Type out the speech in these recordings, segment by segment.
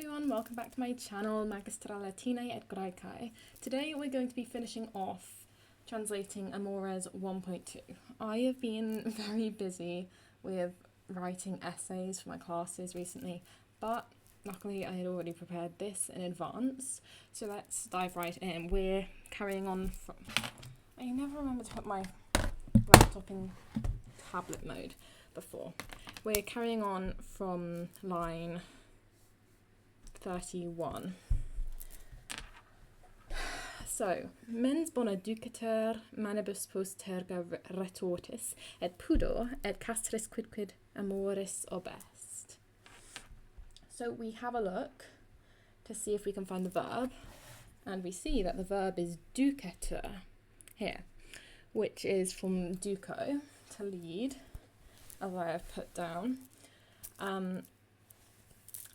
everyone, welcome back to my channel, Magistra Latinae et Graecae. Today we're going to be finishing off translating Amores 1.2. I have been very busy with writing essays for my classes recently, but luckily I had already prepared this in advance, so let's dive right in. We're carrying on from... I never remember to put my laptop in tablet mode before. We're carrying on from line 31. So, mens bona ducater manibus post terga retortis, et pudor, et castris quidquid amoris obest. So we have a look to see if we can find the verb, and we see that the verb is ducatur here, which is from duco, to lead, as I have put down.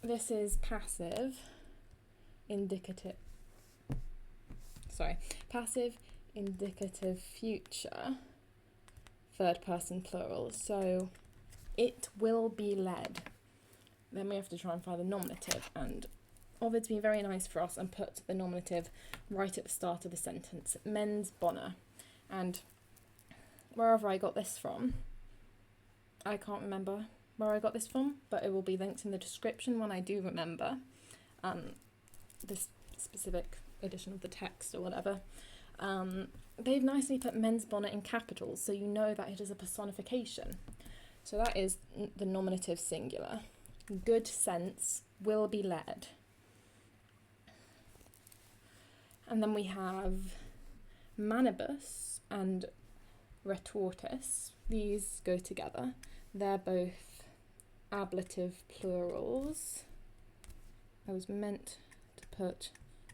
This is passive indicative future, third person plural, so it will be led. Then we have to try and find the nominative, and Ovid's been very nice for us and put the nominative right at the start of the sentence, mens bona, and wherever I got this from, I can't remember where I got this from, but it will be linked in the description when I do remember this specific edition of the text or whatever. They've nicely put mens bona in capitals, so you know that it is a personification. So that is the nominative singular. Good sense will be led. And then we have manibus and retortis. These go together. They're both ablative plurals. I was meant to put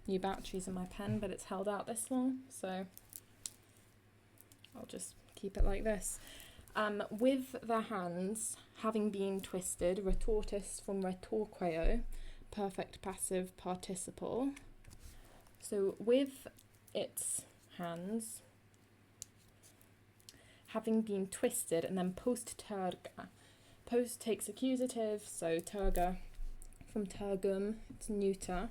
new batteries in my pen, but it's held out this long, so I'll just keep it like this. With their hands having been twisted, retortis from retorqueo, perfect passive participle. So with its hands having been twisted, and then post terga. Post takes accusative, so terga from tergum, it's neuter,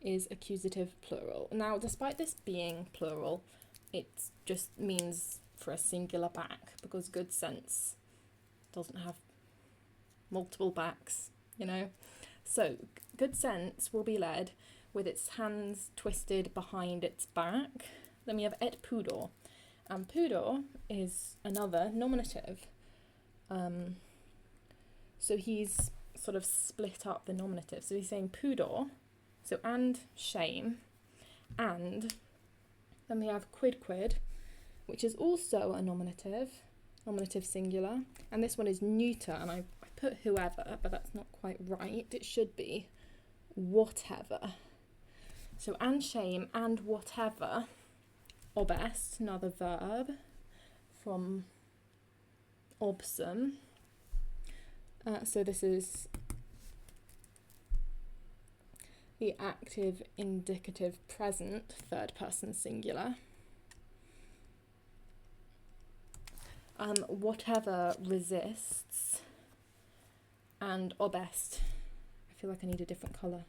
is accusative plural. Now, despite this being plural, it just means for a singular back, because good sense doesn't have multiple backs, you know. So, good sense will be led with its hands twisted behind its back. Then we have et pudor. And pudor is another nominative. So he's sort of split up the nominative. So he's saying pudor, so and shame, and then we have quidquid, which is also a nominative singular, and this one is neuter, and I put whoever, but that's not quite right. It should be whatever. So and shame and whatever, obest, another verb from obsum. So this is the active indicative present, third person singular. Whatever resists, and obest. I feel like I need a different colour.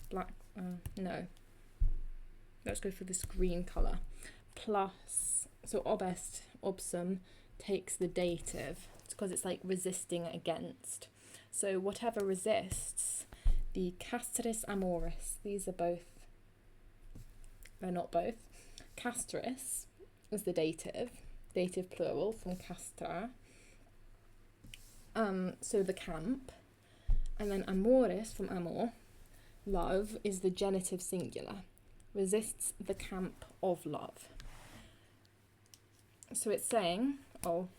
Black, no. Let's go for this green colour. Plus, so obest, obsum, takes the dative. It's because it's like resisting against. So whatever resists, the castris amoris, these are both, they're not both. Castris is the dative plural from castra. So the camp, and then amoris from amor, love, is the genitive singular. Resists the camp of love. So it's saying, I'll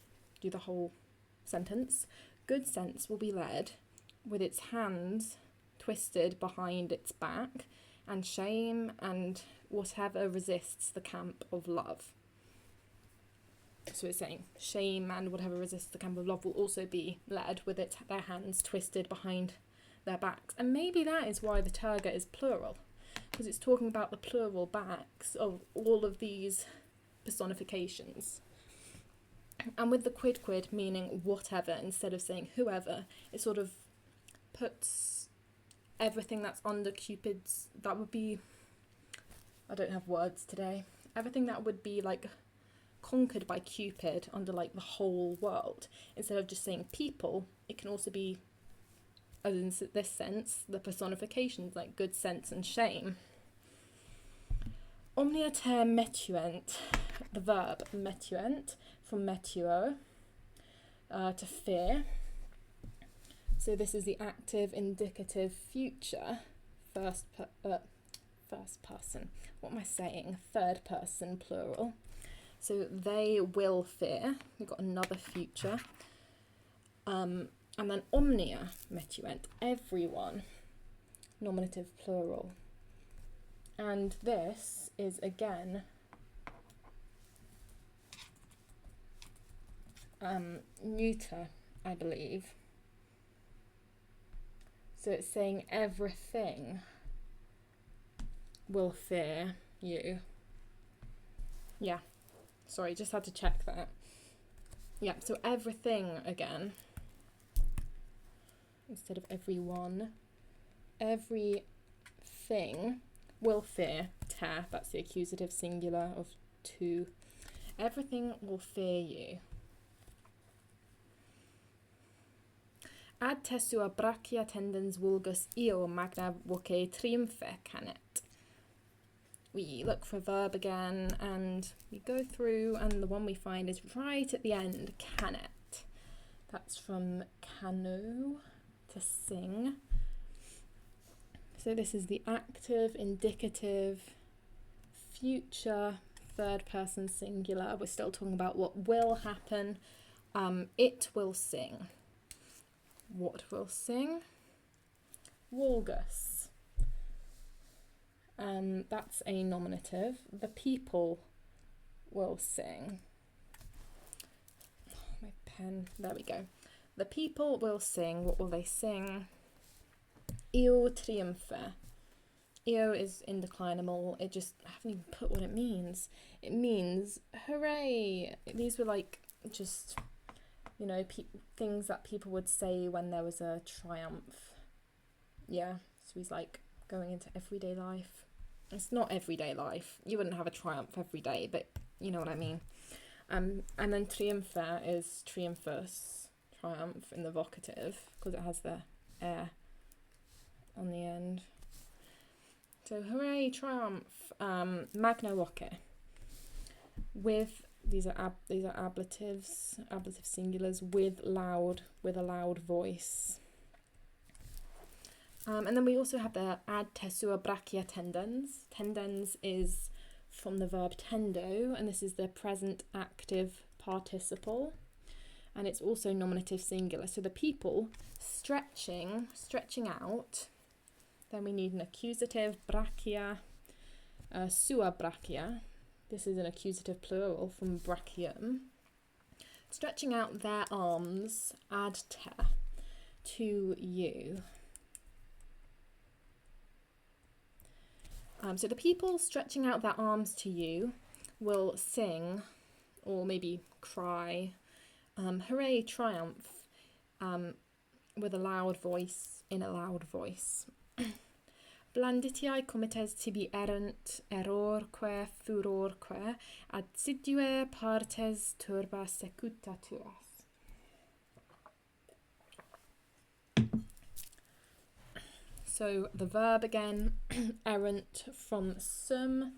do the whole sentence, good sense will be led with its hands twisted behind its back, and shame and whatever resists the camp of love. So it's saying shame and whatever resists the camp of love will also be led with their hands twisted behind their backs. And maybe that is why the terga is plural, because it's talking about the plural backs of all of these personifications. And with the quidquid meaning whatever instead of saying whoever, it sort of puts everything that's under Cupid's, that would be, I don't have words today, everything that would be like conquered by Cupid under like the whole world. Instead of just saying people, it can also be, as in this sense, the personifications like good sense and shame. Omnia te metuent, the verb metuent, from metuo, to fear. So this is the active, indicative, future, first person. What am I saying? Third person, plural. So they will fear. We've got another future. And then omnia metuent, everyone, nominative, plural. And this is again neuter, I believe. So it's saying everything will fear you. Yeah, sorry, just had to check that. Yeah, so everything again, instead of everyone. Everything will fear, te, that's the accusative singular of two. Everything will fear you. Ad te sua brachia tendens vulgus io magna voce triumphe canet. We look for a verb again and we go through, and the one we find is right at the end, canet. That's from cano, to sing. So this is the active, indicative, future, third person singular. We're still talking about what will happen. It will sing. What will sing? Vulgus. That's a nominative. The people will sing. Oh, my pen. There we go. The people will sing. What will they sing? Io triumphe. Io is indeclinable. I haven't even put what it means. It means hooray. These were like just, you know, things that people would say when there was a triumph. Yeah, so he's like going into everyday life. It's not everyday life. You wouldn't have a triumph every day, but you know what I mean. And then triumphe is triumphus, triumph in the vocative, because it has the air on the end. So hooray, triumph, magna voce. With these are ablatives, ablative singulars, with a loud voice. And then we also have the ad te sua brachia tendens. Tendens is from the verb tendo, and this is the present active participle, and it's also nominative singular. So the people stretching out. Then we need an accusative, brachia, sua brachia. This is an accusative plural from brachium. Stretching out their arms, ad te, to you. So the people stretching out their arms to you will sing, or maybe cry, hooray, triumph, with a loud voice, in a loud voice. Blanditiae comites tibi erant errorque furorque ad sidue partes turba secuta tuas. So the verb again, errant from sum.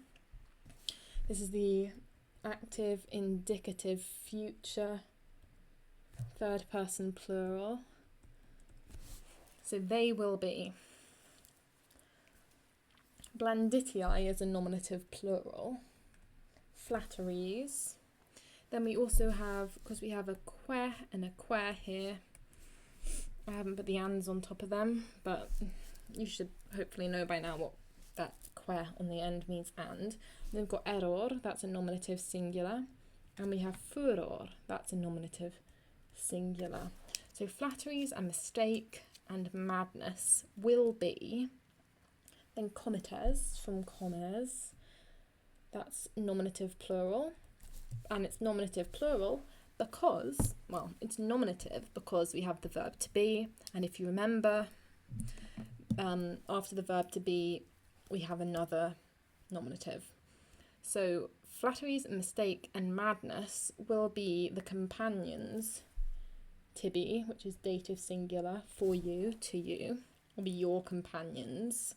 This is the active, indicative, future, third person plural. So they will be. Blanditiae is a nominative plural. Flatteries. Then we also have, because we have a que and a que here, I haven't put the ands on top of them, but you should hopefully know by now what that que on the end means and. Then we've got error, that's a nominative singular. And we have furor, that's a nominative singular. So flatteries and mistake and madness will be. Then comites, from comes, that's nominative plural. And it's nominative plural because, well, it's nominative because we have the verb to be. And if you remember, after the verb to be, we have another nominative. So flatteries, mistake and madness will be the companions to be, which is dative singular, for you, to you, will be your companions.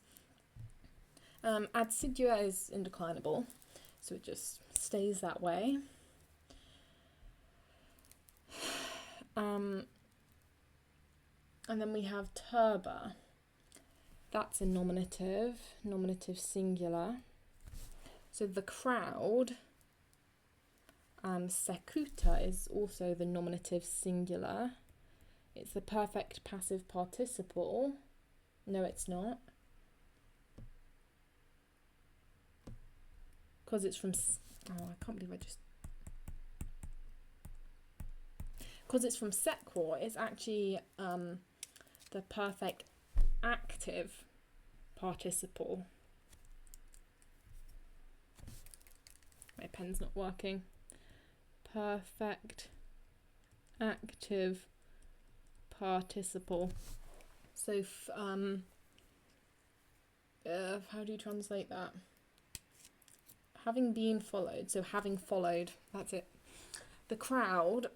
Adsidua is indeclinable, so it just stays that way. And then we have turba. That's a nominative singular. So the crowd, sekuta is also the nominative singular. It's the perfect passive participle. No, it's not. Because it's from, I can't believe I just, because it's from sequor, it's actually the perfect active participle. My pen's not working. Perfect active participle. So how do you translate that? Having been followed, so having followed, that's it. The crowd,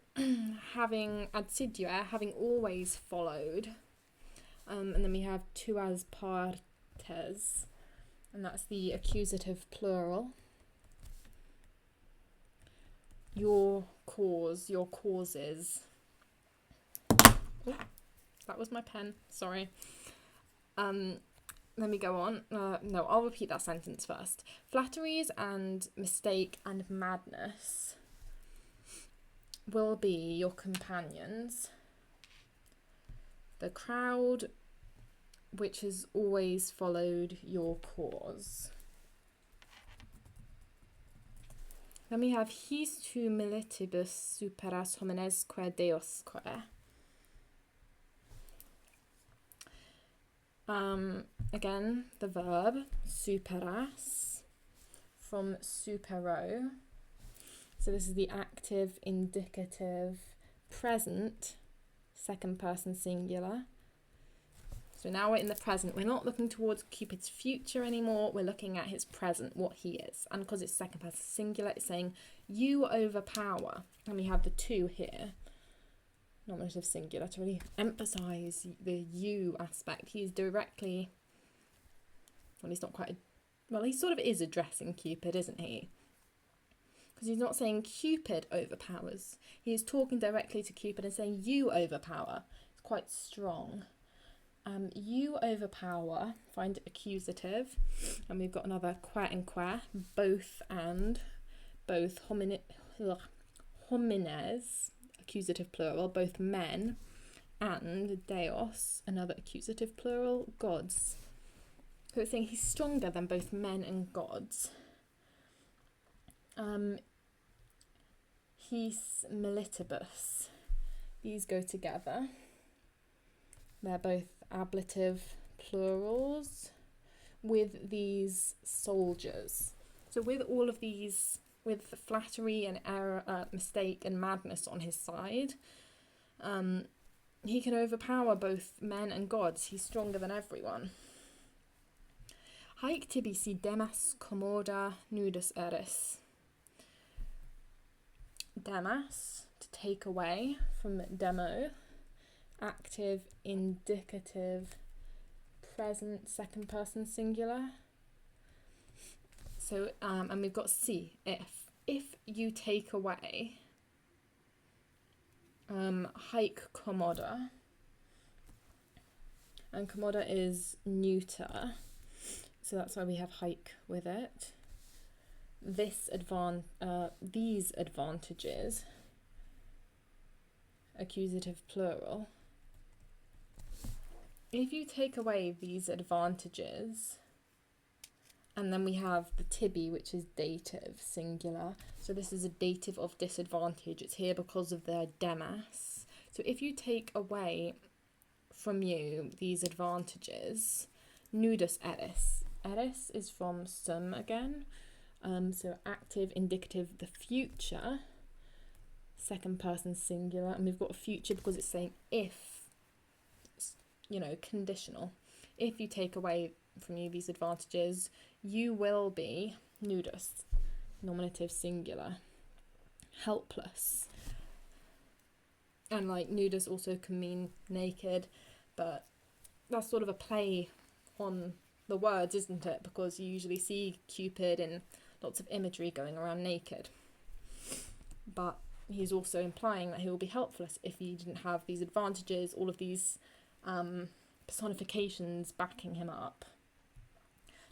having adsidua, having always followed. And then we have tuas partes, and that's the accusative plural. Your cause, your causes. Oh, that was my pen, sorry. Let me go on. No, I'll repeat that sentence first. Flatteries and mistake and madness will be your companions. The crowd which has always followed your cause. Then we have his tu militibus superas hominesque deosque. Again, the verb superas from supero. So this is the active, indicative, present, second person singular. So now we're in the present. We're not looking towards Cupid's future anymore. We're looking at his present, what he is. And because it's second person singular, it's saying you overpower. And we have the two here. Nominative singular to really emphasize the you aspect. He's directly, well, he's not quite, well, he sort of is addressing Cupid, isn't he? Because he's not saying Cupid overpowers. He is talking directly to Cupid and saying you overpower. It's quite strong. You overpower, find accusative, and we've got another qua and qua, both and, both homines, accusative plural, both men, and deos, another accusative plural, gods. So it's saying he's stronger than both men and gods. His militibus. These go together. They're both ablative plurals with these soldiers. So with all of these, with flattery and error, mistake and madness on his side, he can overpower both men and gods. He's stronger than everyone. Haec tibi si demas commoda nudus eris. Demas, to take away, from demo, active, indicative, present, second person singular. So, and we've got si, if. If you take away, haec commoda, and commoda is neuter, so that's why we have haec with it. These advantages, accusative plural. If you take away these advantages, and then we have the tibi, which is dative, singular. So this is a dative of disadvantage. It's here because of the demas. So if you take away from you these advantages, nudus eris. Eris is from sum again. So active, indicative, the future, second person singular, and we've got a future because it's saying if, you know, conditional. if you take away from you these advantages, you will be nudus, nominative singular, helpless. And like nudus also can mean naked, but that's sort of a play on the words, isn't it? Because you usually see Cupid in lots of imagery going around naked. But he's also implying that he will be helpless if he didn't have these advantages, all of these personifications backing him up.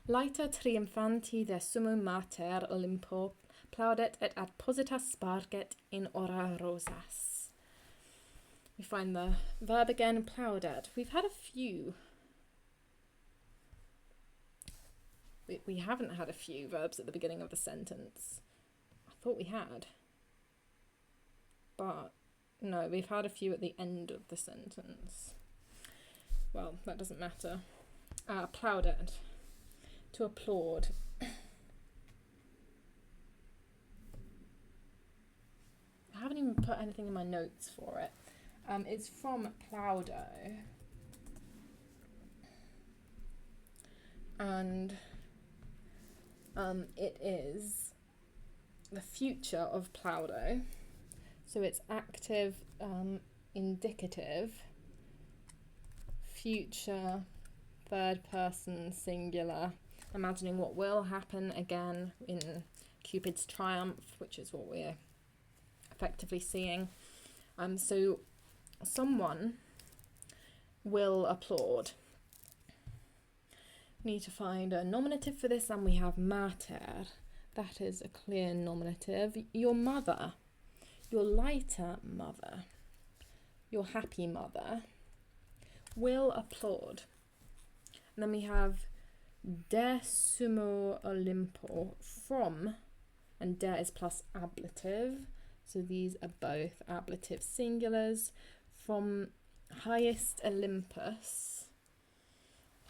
Laeta triumphanti de summum mater Olympo plaudet et ad positas sparget in ora rosas. We find the verb again, plaudet. We've had a few. We haven't had a few verbs at the beginning of the sentence. I thought we had. But no, we've had a few at the end of the sentence. Well, that doesn't matter. Plaudet. To applaud. I haven't even put anything in my notes for it. It's from Plaudo. And it is the future of Plaudo. So it's active, indicative, future, third person, singular, imagining what will happen again in Cupid's triumph, which is what we're effectively seeing. So someone will applaud. We need to find a nominative for this, and we have mater. That is a clear nominative. Your mother, your lighter mother, your happy mother will applaud. And then we have de sumo Olympo, from, and de is plus ablative, so these are both ablative singulars. From highest Olympus,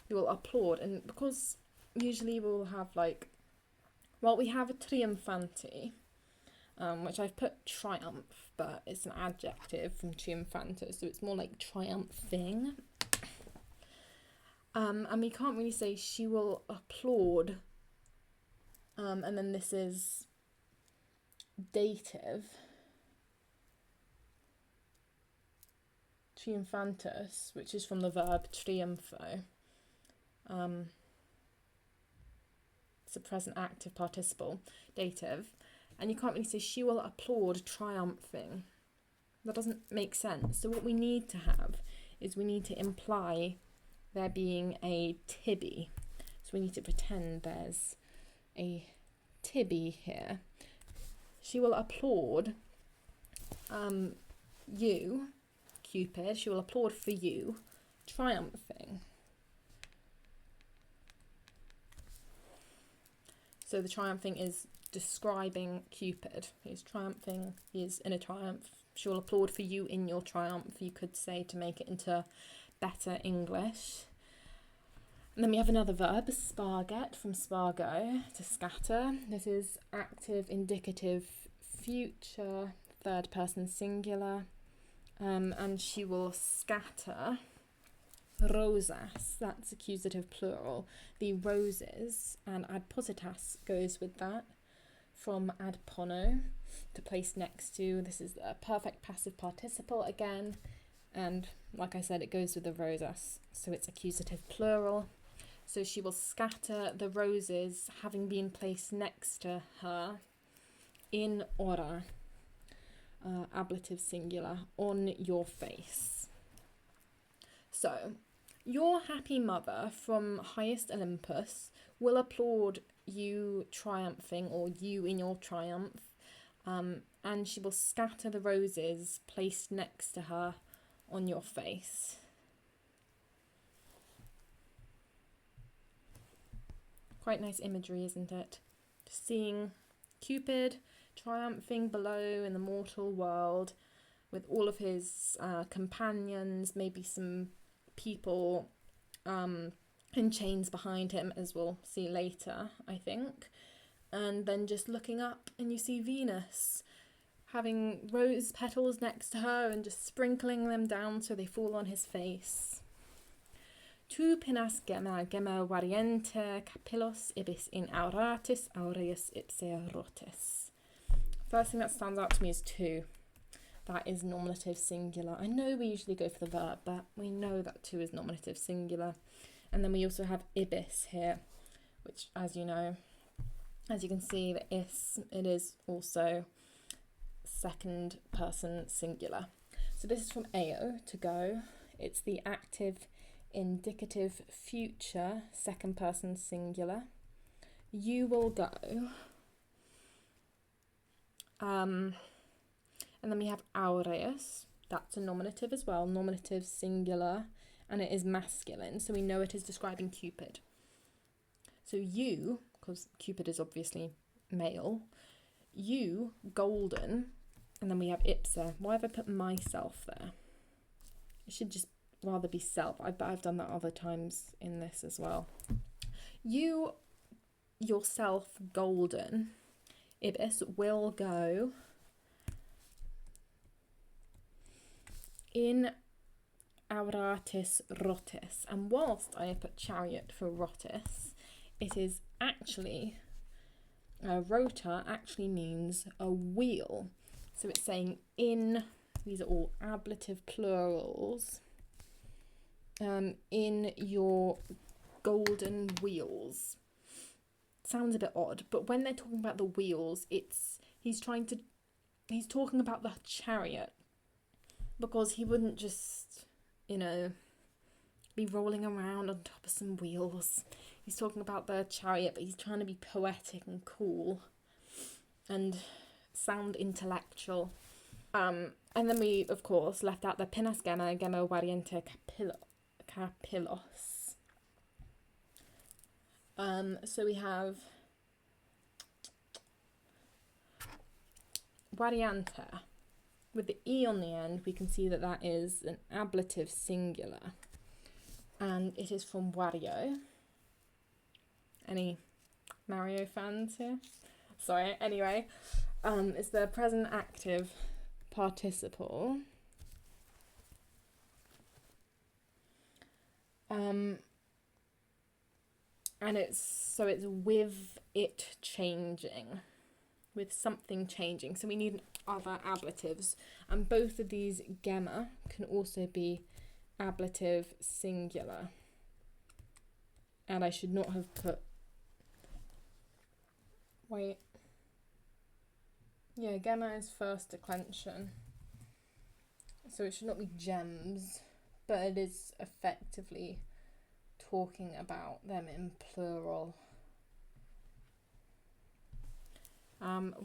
you will applaud. And because usually we'll have like, well, we have a triumphanti, which I've put triumph, but it's an adjective from triumphanto, so it's more like triumphing. And we can't really say she will applaud, and then this is dative, triumphantus, which is from the verb triumpho. It's a present active participle, dative, and you can't really say she will applaud triumphing. That doesn't make sense. So what we need to have is we need to imply there being a tibby. So we need to pretend there's a tibby here. She will applaud you, Cupid. She will applaud for you, triumphing. So the triumphing is describing Cupid. He's triumphing, he is in a triumph. She will applaud for you in your triumph, you could say, to make it into better English. And then we have another verb, sparget, from spargo, to scatter. This is active, indicative, future, third person singular. And she will scatter rosas, that's accusative plural, the roses, and adpositas goes with that, from adpono, to place next to. This is a perfect passive participle again, and like I said, it goes with the rosas, so it's accusative plural. So she will scatter the roses having been placed next to her in ora, ablative singular, on your face. So your happy mother from highest Olympus will applaud you triumphing, or you in your triumph, and she will scatter the roses placed next to her on your face. Quite nice imagery, isn't it? Seeing Cupid triumphing below in the mortal world with all of his companions, maybe some people in chains behind him, as we'll see later, I think. And then just looking up and you see Venus having rose petals next to her and just sprinkling them down so they fall on his face. Tu pinas gemma variante capillos ibis in auratis aureus ipse rotis. First thing that stands out to me is tu. That is nominative singular. I know we usually go for the verb, but we know that tu is nominative singular. And then we also have ibis here, which, as you know, as you can see, the is, it is also second person singular. So this is from ao, to go. It's the active indicative future second person singular. You will go. And then we have aureus, that's a nominative as well, nominative singular, and it is masculine, so we know it is describing Cupid. So you, because Cupid is obviously male, you, golden, and then we have ipse. Why have I put myself there? It should just rather be self. I've done that other times in this as well. You, yourself, golden, ibis, will go in auratis rotis, and whilst I have put chariot for rotis, it is actually rota actually means a wheel, so it's saying in, these are all ablative plurals, in your golden wheels. Sounds a bit odd, but when they're talking about the wheels, he's talking about the chariot, because he wouldn't just, be rolling around on top of some wheels. He's talking about the chariot, but he's trying to be poetic and cool and sound intellectual. And then we, of course, left out the pinas gemma variante capillos. So we have variante. With the E on the end, we can see that that is an ablative singular. And it is from Wario. Any Mario fans here? Sorry, anyway. It's the present active participle. And it's with it changing. With something changing. So we need other ablatives, and both of these gemma can also be ablative singular, and I should not have put gemma is first declension, so it should not be gems, but it is effectively talking about them in plural.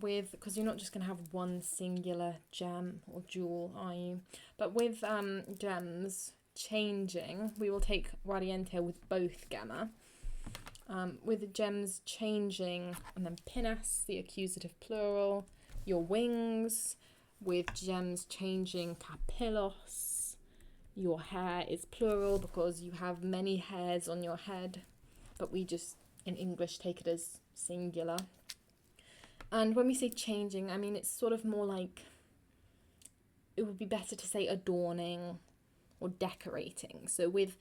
Because you're not just going to have one singular gem or jewel, are you? But with gems changing, we will take variante with both gemma. With gems changing, and then pinas, the accusative plural, your wings. With gems changing, capillos, your hair is plural because you have many hairs on your head, but we just in English take it as singular. And when we say changing, I mean, it's sort of more like, it would be better to say adorning or decorating. So with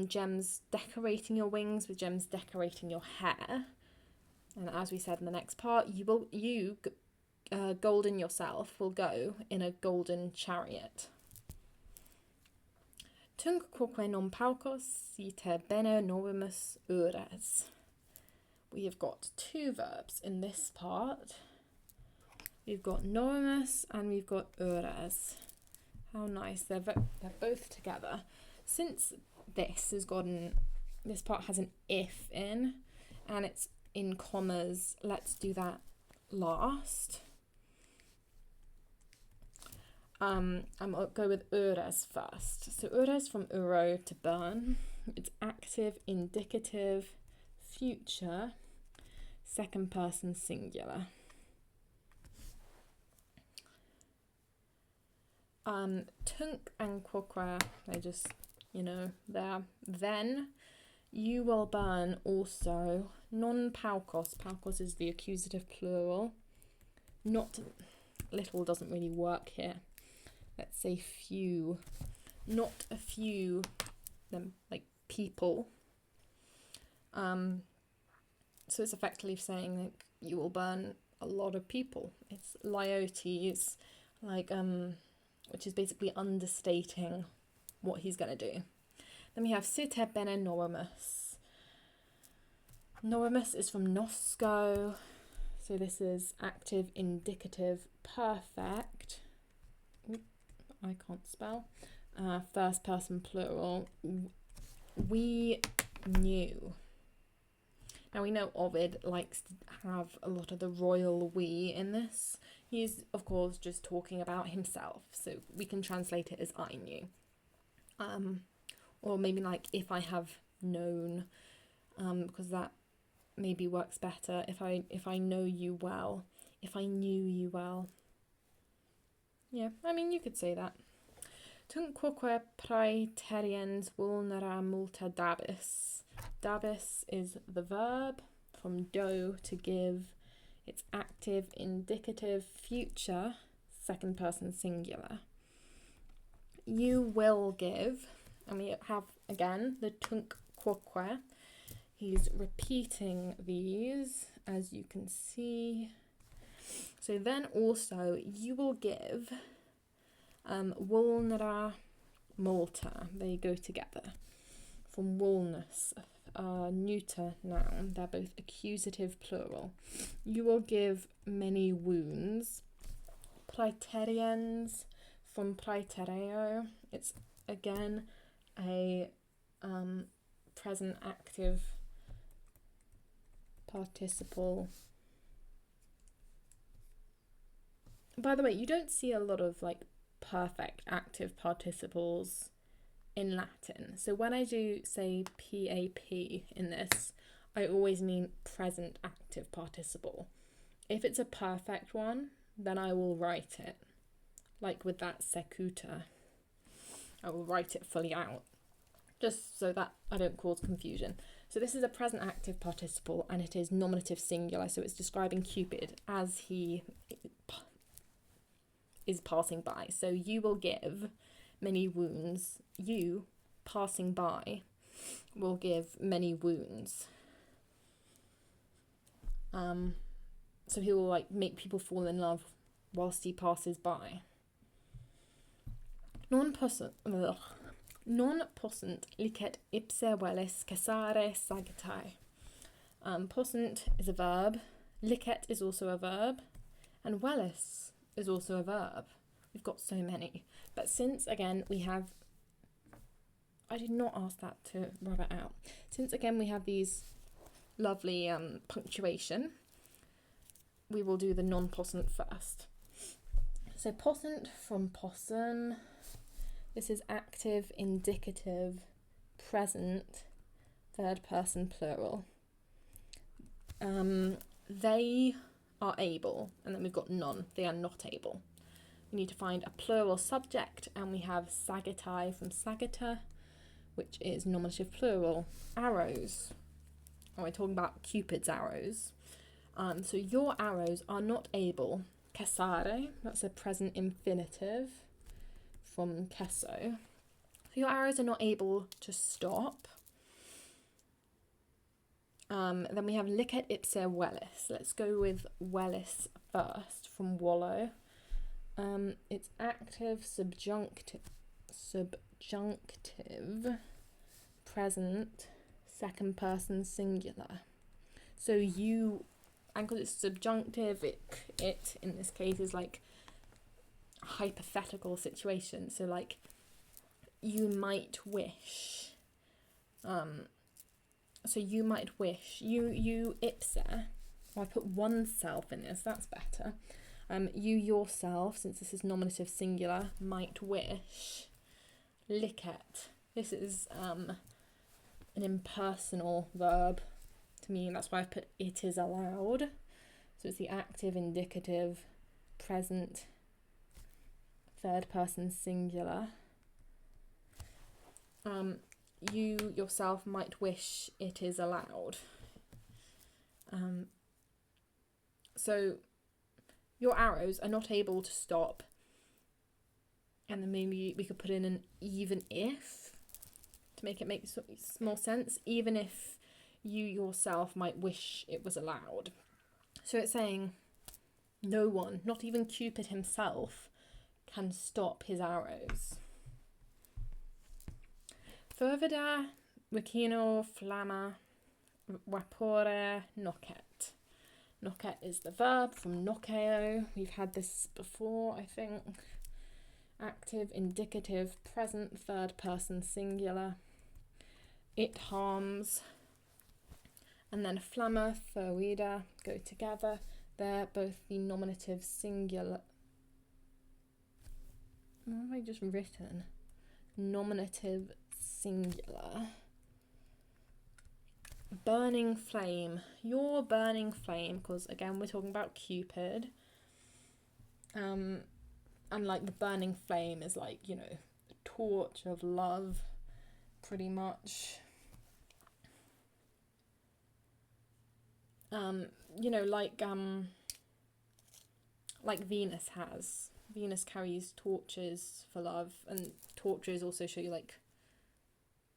gems decorating your wings, with gems decorating your hair, and as we said in the next part, you golden yourself will go in a golden chariot. Tunc quoque non paucos, ite bene novimus ures. We have got two verbs in this part. We've got novimus and we've got ures. How nice, they're both together. Since this part has an if in, and it's in commas, let's do that last. I'll go with ures first. So ures from uro, to burn. It's active, indicative, future, second person singular. Tunc and quoque, they just, there. Then you will burn also. Non paucos. Paucos is the accusative plural. Not little doesn't really work here. Let's say few. Not a few them like people. So it's effectively saying like you will burn a lot of people. It's Laertes, like which is basically understating what he's gonna do. Then we have Sute bene novimus. Novimus is from nosco, so this is active, indicative, perfect. I can't spell. First person plural. We knew. Now we know Ovid likes to have a lot of the royal we in this. He's, of course, just talking about himself, so we can translate it as I knew. Or maybe like if I have known, because that maybe works better. If I know you well, if I knew you well. Yeah, I mean, you could say that. Tunquoque praeteriens vulnera multa dabis. Dabis is the verb from do, to give. It's active, indicative, future, second person singular. You will give, and we have again the tunquoque. He's repeating these, as you can see. So then also, you will give, vulnera multa, they go together. From woolness, neuter noun, they're both accusative plural. You will give many wounds. Praeteriens, from praetereo, it's again a present active participle. By the way, you don't see a lot of like perfect active participles in Latin. So when I do say PAP in this, I always mean present active participle. If it's a perfect one, then I will write it. Like with that secuta, I will write it fully out, just so that I don't cause confusion. So this is a present active participle, and it is nominative singular, so it's describing Cupid as he is passing by. So you will give many wounds. You, passing by, will give many wounds. So he will like make people fall in love whilst he passes by. Non possunt licet ipse velis cessare sagittae. Possunt is a verb, licet is also a verb, and velis is also a verb. We've got so many. But since, again, we have... I did not ask that to rub it out. Since, again, we have these lovely punctuation, we will do the non-possunt first. So possunt from possum. This is active, indicative, present, third person plural. They are able, and then we've got none. They are not able. We need to find a plural subject, and we have sagittae from sagitta, which is nominative plural. Arrows. Oh, we're talking about Cupid's arrows. So your arrows are not able. Cessare, that's a present infinitive from cesso. So your arrows are not able to stop. Then we have licet ipse velis. Let's go with velis first, from wallow. It's active, subjunctive, present, second person singular. So you, and because it's subjunctive, it in this case is like a hypothetical situation. So like, you might wish. So you might wish. You ipse. Well, I put oneself in this. That's better. You yourself, since this is nominative singular, might wish. Licet. This is an impersonal verb to me, and that's why I put it is allowed. So it's the active, indicative, present, third person singular. You yourself might wish it is allowed. So your arrows are not able to stop, and then maybe we could put in an even if to to make it make more sense, even if you yourself might wish it was allowed. So it's saying no one, not even Cupid himself, can stop his arrows. Fervida, vicino, flamma, vapore, nocet. Nocet is the verb from noceo. We've had this before, I think. Active, indicative, present, third person singular. It harms. And then flamma, fervida go together. They're both the nominative singular. What have I just written? Nominative singular. Burning flame. Your burning flame, because again we're talking about Cupid. And like the burning flame is like, you know, the torch of love, pretty much. You know, like Venus has. Venus carries torches for love, and torches also show you like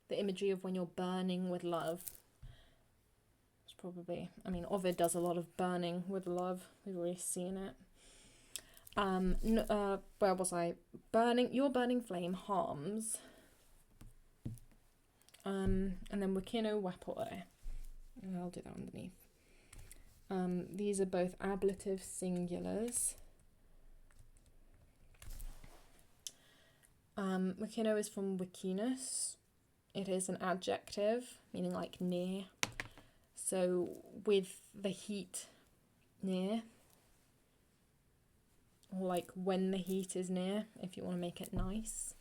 the imagery of when you're burning with love. It's probably, I mean, Ovid does a lot of burning with love. We've already seen it. Where was I? Burning, your burning flame harms. And then vicino, vapore. I'll do that underneath. These are both ablative singulars. Vicino is from vicinus. It is an adjective, meaning like near. So with the heat near, or like when the heat is near, if you want to make it nice.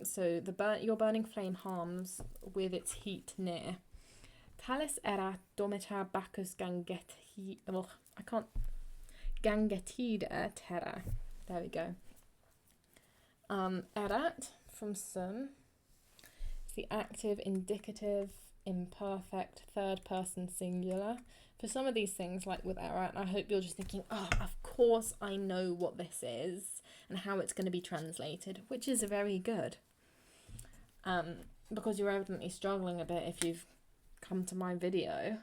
So your burning flame harms with its heat near. Talis erat domita Bacchus gangetida terra. There we go. Erat from sum. It's the active, indicative, imperfect, third person singular. For some of these things, like with erat, I hope you're just thinking, oh, of course I know what this is and how it's going to be translated, which is very good. Because you're evidently struggling a bit if you've come to my video.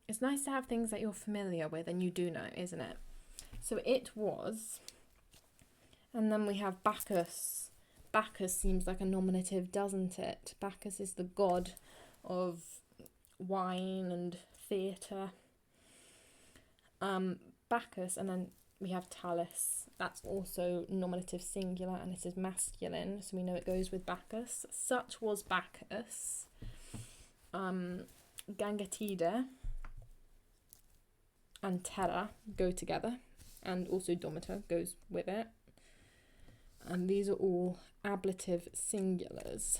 It's nice to have things that you're familiar with and you do know, isn't it? So it was, and then we have Bacchus. Bacchus seems like a nominative, doesn't it? Bacchus is the god of wine and theatre. Bacchus, and then we have Talis. That's also nominative singular, and it is masculine, so we know it goes with Bacchus. Such was Bacchus. Gangetida and terra go together, and also domita goes with it. And these are all ablative singulars.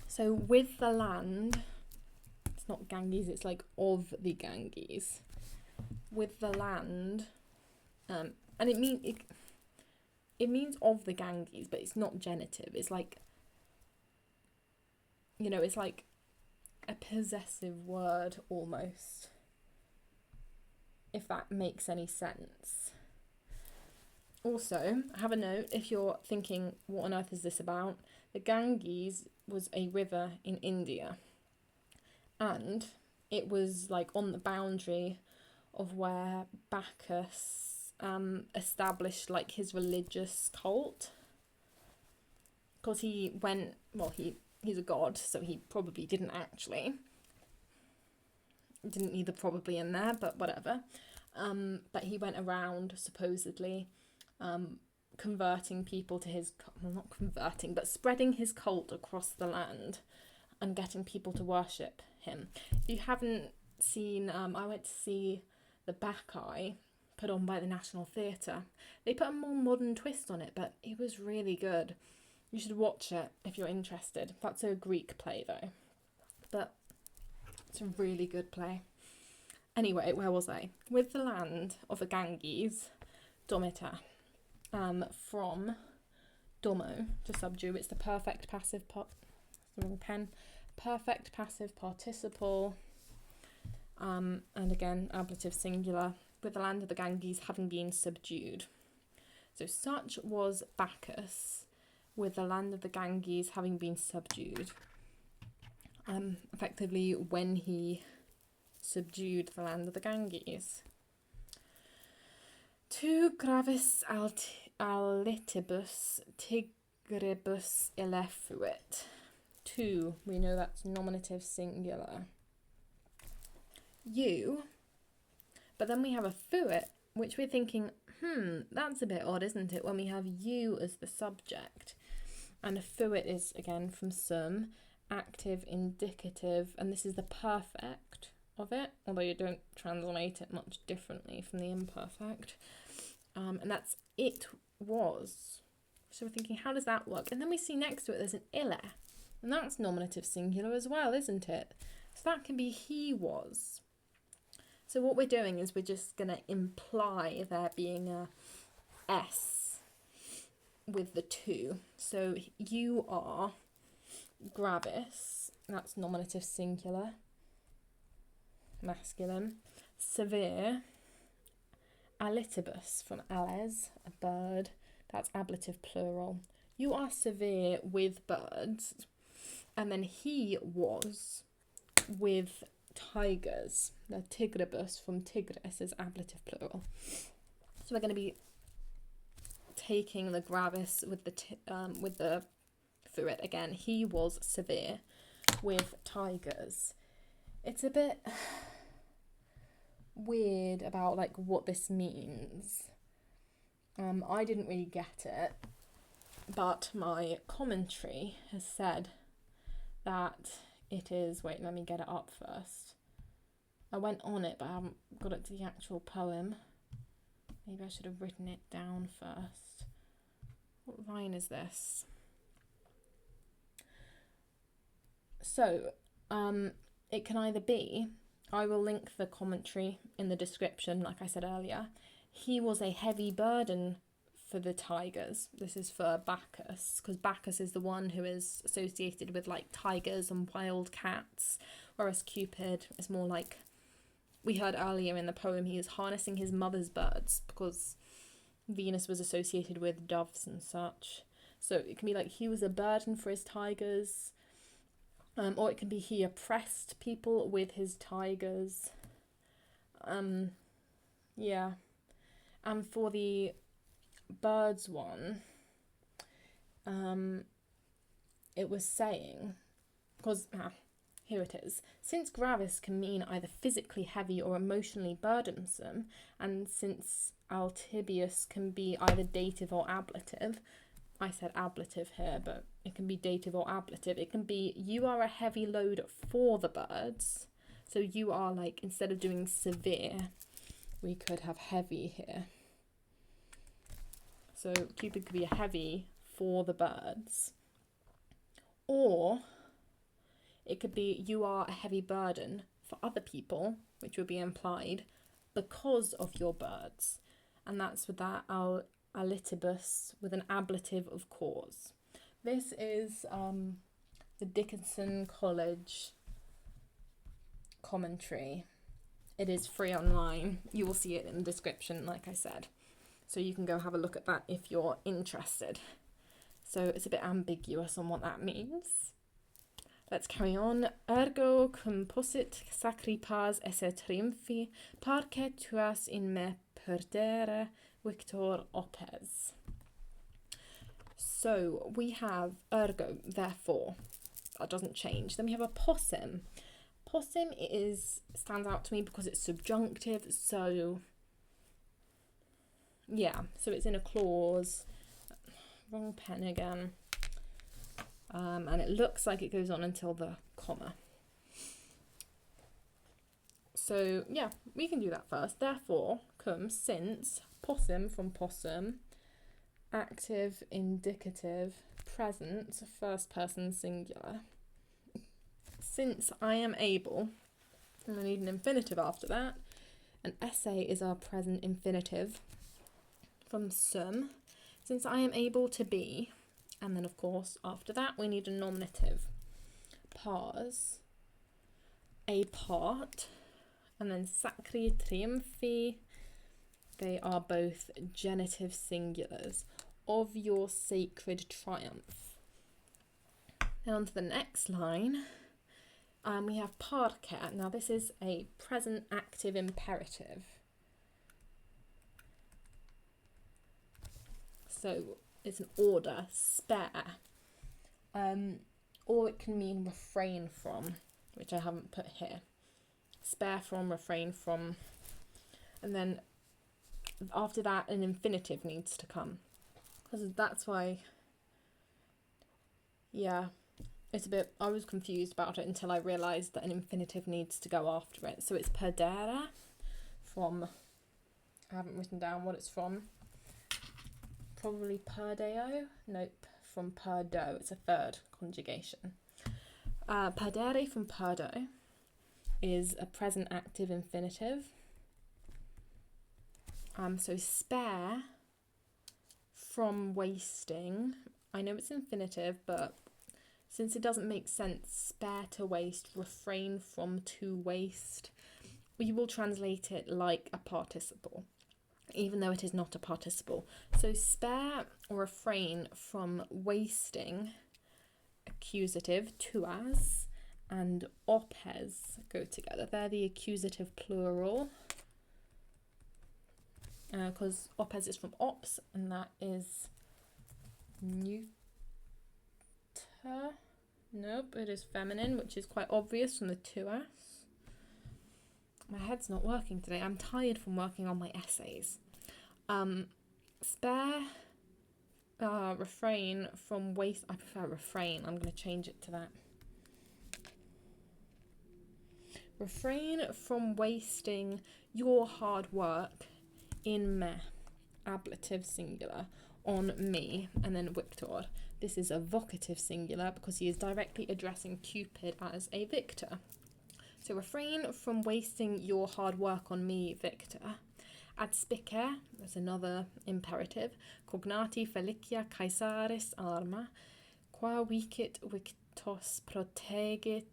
So with the land, it's not Ganges, it's like of the Ganges. With the land, and it means of the Ganges, but it's not genitive. It's like, you know, it's like a possessive word almost, if that makes any sense. Also, have a note if you're thinking, what on earth is this about? The Ganges was a river in India, and it was like on the boundary of where Bacchus established like his religious cult, because he went, well, he's a god, so he probably didn't need the probably in there, but whatever. But he went around supposedly converting people to his, well, not converting, but spreading his cult across the land and getting people to worship him. If you haven't seen, I went to see the Bacchae put on by the National Theatre. They put a more modern twist on it, but it was really good. You should watch it if you're interested. That's a Greek play though, but it's a really good play. Anyway, where was I? With the land of the Ganges, domita, from domo, to subdue. It's the perfect passive perfect passive participle, and again ablative singular, with the land of the Ganges having been subdued. So such was Bacchus, with the land of the Ganges having been subdued. Effectively, when he subdued the land of the Ganges. Tu gravis alitibus tigribus ille fuit. Tu, we know that's nominative singular. You, but then we have a fuit, which we're thinking, that's a bit odd, isn't it, when we have you as the subject. And a fuit is, again, from sum, active, indicative, and this is the perfect of it, although you don't translate it much differently from the imperfect. And that's it was. So we're thinking, how does that work? And then we see next to it there's an ille, and that's nominative singular as well, isn't it? So that can be he was. So what we're doing is we're just going to imply there being a s with the two. So you are gravis, that's nominative singular, masculine. Severe, alitibus, from ales, a bird, that's ablative plural. You are severe with birds. And then he was with tigers. The tigribus, from tigris, is ablative plural. So we're going to be taking the gravis with the fuit again. He was severe with tigers. It's a bit weird about like what this means. I didn't really get it, but my commentary has said that it is, wait, let me get it up first. I went on it, but I haven't got it to the actual poem. Maybe I should have written it down first. What line is this? So, it can either be, I will link the commentary in the description, like I said earlier. He was a heavy burden for the tigers. This is for Bacchus, because Bacchus is the one who is associated with like tigers and wild cats, whereas Cupid is more like, we heard earlier in the poem, he is harnessing his mother's birds because Venus was associated with doves and such. So it can be like he was a burden for his tigers, or it can be he oppressed people with his tigers. Yeah. And for the birds one, it was saying, because here it is, since gravis can mean either physically heavy or emotionally burdensome, and since altibius can be either dative or ablative, I said ablative here, but it can be dative or ablative. It can be you are a heavy load for the birds. So you are like, instead of doing severe, we could have heavy here. So Cupid could be a heavy for the birds. Or it could be you are a heavy burden for other people, which would be implied because of your birds. And that's with that alitibus with an ablative of cause. This is the Dickinson College commentary. It is free online. You will see it in the description, like I said. So you can go have a look at that if you're interested. So it's a bit ambiguous on what that means. Let's carry on. Ergo composit sacripas esse triumphi, parce tuas in me perdere victor opes. So we have ergo, therefore. That doesn't change. Then we have a possum. Possum stands out to me because it's subjunctive, so yeah, so it's in a clause. Wrong pen again. And it looks like it goes on until the comma. So yeah, we can do that first. Therefore comes since, possum from possum, active, indicative, present, first person singular. Since I am able, and I need an infinitive after that. An essay is our present infinitive from sum. Since I am able to be, and then of course after that we need a nominative. Pars, a part, and then sacri triumphi, they are both genitive singulars of your sacred triumph. Then on to the next line, we have parker. Now this is a present active imperative. So it's an order, spare. Or it can mean refrain from, which I haven't put here. Spare from, refrain from. And then after that, an infinitive needs to come. Because that's why, yeah, it's a bit, I was confused about it until I realised that an infinitive needs to go after it. So it's perdere from, I haven't written down what it's from. Probably perdeo? Nope, from perdo. It's a third conjugation. Perdere from perdo is a present active infinitive. So spare from wasting. I know it's infinitive, but since it doesn't make sense, spare to waste, refrain from to waste, we will translate it like a participle, even though it is not a participle. So spare or refrain from wasting, accusative, tuas, and opes go together. They're the accusative plural, because opes is from ops, and that is neuter. Nope, it is feminine, which is quite obvious from the tuas. My head's not working today. I'm tired from working on my essays. Spare, refrain from waste. I prefer refrain. I'm going to change it to that. Refrain from wasting your hard work in me, ablative singular, on me, and then victor. This is a vocative singular because he is directly addressing Cupid as a victor. So refrain from wasting your hard work on me, victor. Adspice, that's another imperative. Cognati felicia caesaris arma, qua vicit victos protegit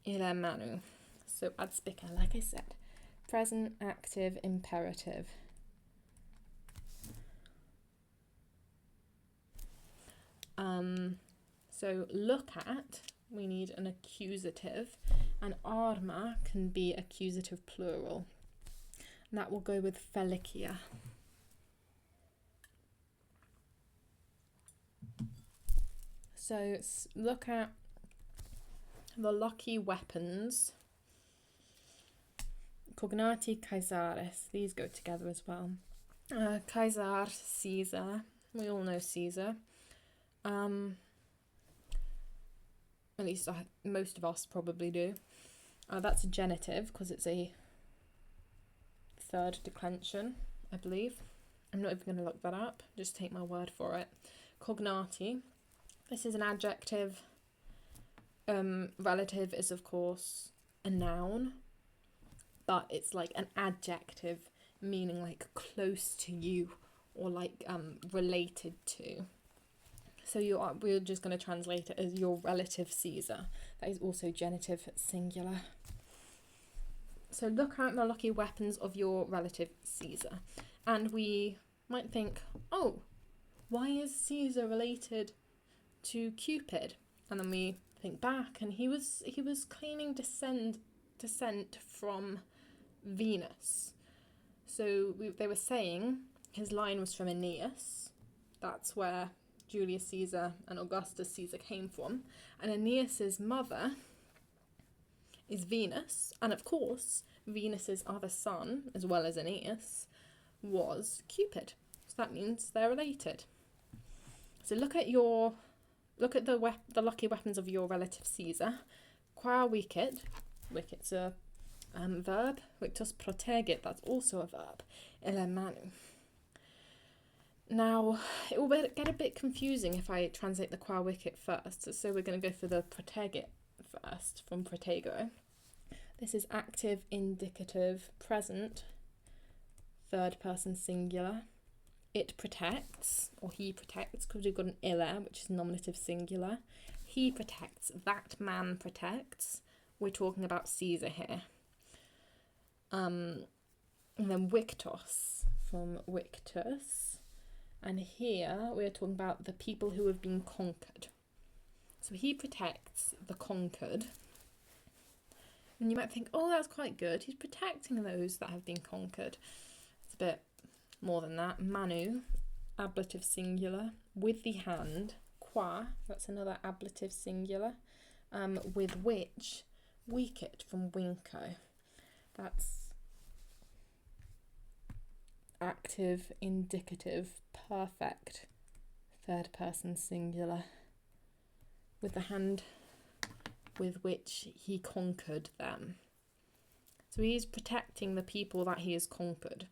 illa manu. So adspice, like I said, present active imperative. So look at, we need an accusative, and arma can be accusative plural. And that will go with felicia. So look at the lucky weapons. Cognati Caesaris, these go together as well. Caesar, Caesar, we all know Caesar. At least most of us probably do. That's a genitive because it's a third declension, I believe. I'm not even going to look that up, just take my word for it. Cognati, this is an adjective. Relative is of course a noun, but it's like an adjective meaning like close to you or like related to. So we're just going to translate it as your relative Caesar. That is also genitive singular. So look at the lucky weapons of your relative Caesar. And we might think, oh, why is Caesar related to Cupid? And then we think back, and he was claiming descent from Venus. So they were saying his line was from Aeneas. That's where Julius Caesar and Augustus Caesar came from. And Aeneas's mother is Venus. And of course, Venus's other son, as well as Aeneas, was Cupid. So that means they're related. So look at the lucky weapons of your relative Caesar. Qua vicit, vicit's a verb. Victus protegit, that's also a verb. Illa manu. Now, it will get a bit confusing if I translate the qua vicit first, so we're going to go for the protegit first, from protego. This is active, indicative, present, third person singular. It protects, or he protects, because we've got an illa, which is nominative singular. He protects, that man protects. We're talking about Caesar here. And then victos from victus. And here we're talking about the people who have been conquered. So he protects the conquered. And you might think, oh, that's quite good. He's protecting those that have been conquered. It's a bit more than that. Manu, ablative singular, with the hand. Qua, that's another ablative singular. With which, vicit from winco. That's active, indicative, perfect, third person singular. With the hand with which he conquered them. So he's protecting the people that he has conquered.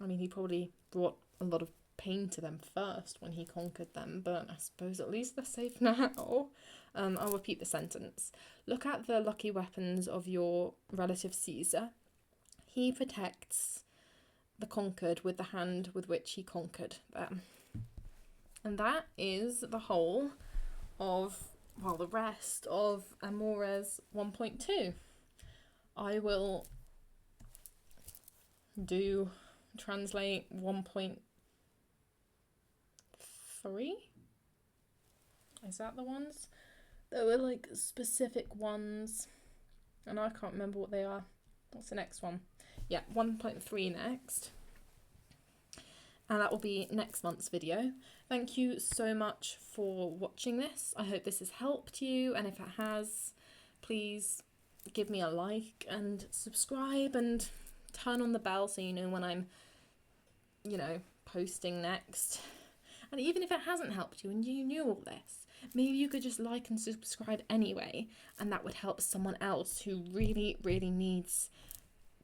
I mean, he probably brought a lot of pain to them first when he conquered them, but I suppose at least they're safe now. I'll repeat the sentence. Look at the lucky weapons of your relative Caesar. He protects the conquered with the hand with which he conquered them. And that is the whole of, well, the rest of Amores 1.2. I will translate 1.3. Is that the ones? There were like specific ones, and I can't remember what they are. What's the next one? Yeah, 1.3 next. And that will be next month's video. Thank you so much for watching this. I hope this has helped you, and if it has, please give me a like and subscribe and turn on the bell so you know when I'm, posting next. And even if it hasn't helped you and you knew all this, maybe you could just like and subscribe anyway, and that would help someone else who really, really needs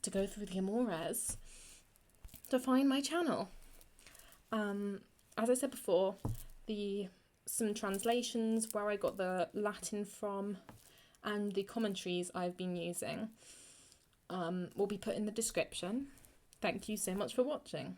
to go through the Amores to find my channel. As I said before, some translations where I got the Latin from and the commentaries I've been using will be put in the description. Thank you so much for watching.